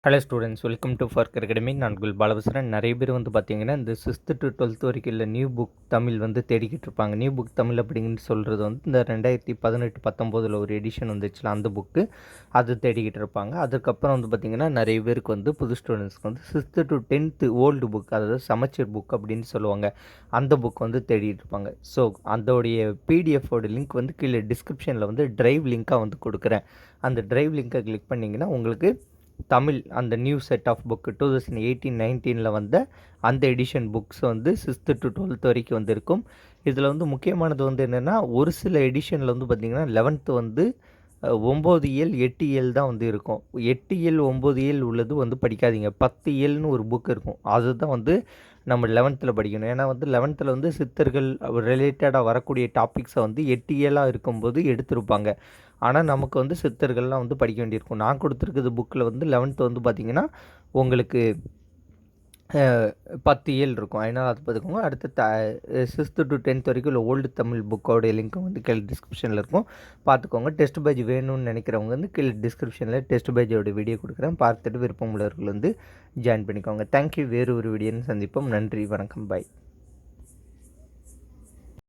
Hello students, welcome to Parker academy. நான் உங்கள் பாலபுசரன். நிறைய பேர் வந்து பார்த்தீங்கன்னா இந்த 6th to 12th வரைக்கும் இல்லை நியூ புக் தமிழ் வந்து தேடிக்கிட்டு இருப்பாங்க. நியூ புக் தமிழ் அப்படின்னு சொல்கிறது வந்து இந்த 2018-19 ஒரு எடிஷன் வந்துச்சுல அந்த புக்கு, அது தேடிக்கிட்டு இருப்பாங்க. அதுக்கப்புறம் வந்து பார்த்திங்கன்னா நிறைய பேருக்கு வந்து புது ஸ்டூடெண்ட்ஸ்க்கு வந்து 6th to 10th old book, அதாவது சமச்சீர் புக் அப்படின்னு சொல்லுவாங்க, அந்த புக் வந்து தேடிட்டு இருப்பாங்க. ஸோ அதோடைய பிடிஎஃபோட லிங்க் வந்து கீழே டிஸ்கிரிப்ஷனில் வந்து ட்ரைவ் லிங்காக வந்து கொடுக்குறேன். அந்த ட்ரைவ் லிங்க்கை கிளிக் பண்ணிங்கன்னா உங்களுக்கு தமிழ் அந்த நியூ செட் ஆஃப் புக்கு 2018-19 வந்த அந்த எடிஷன் புக்ஸ் வந்து 6th to 12th வரைக்கும் வந்து இருக்கும். இதில் வந்து முக்கியமானது வந்து என்னென்னா, ஒரு சில எடிஷனில் வந்து பார்த்திங்கன்னா 11th வந்து 9 இயல் 8 இயல் தான் வந்து இருக்கும். 8 இயல் 9 இயல் உள்ளது வந்து படிக்காதீங்க. 10 இயல்னு ஒரு புக் இருக்கும், அதுதான் வந்து நம்ம 11th படிக்கணும். ஏன்னா வந்து 11th வந்து சித்தர்கள் ரிலேட்டடாக வரக்கூடிய டாபிக்ஸை வந்து 8 இயலாக இருக்கும்போது எடுத்திருப்பாங்க. ஆனால் நமக்கு வந்து சித்தர்கள்லாம் வந்து படிக்க வேண்டியிருக்கும். நான் கொடுத்துருக்குறது புக்கில் வந்து 11th வந்து பார்த்திங்கன்னா உங்களுக்கு 10 இயல் இருக்கும். அதனால் அது பார்த்துக்கோங்க. அடுத்து 6th to 10th வரைக்கும் உள்ள ஓல்டு தமிழ் புக்கோடைய லிங்க்கும் வந்து கீழே டிஸ்கிரிப்ஷனில் இருக்கும், பார்த்துக்கோங்க. டெஸ்ட் பேஜ் வேணும்னு நினைக்கிறவங்க வந்து கீழே டிஸ்கிரிப்ஷனில் டெஸ்ட் பேஜோட வீடியோ கொடுக்குறேன், பார்த்துட்டு விருப்பம் உள்ளவர்கள் வந்து ஜாயின் பண்ணிக்கோங்க. தேங்க்யூ. வேறு ஒரு வீடியோன்னு சந்திப்போம். நன்றி, வணக்கம், பாய்.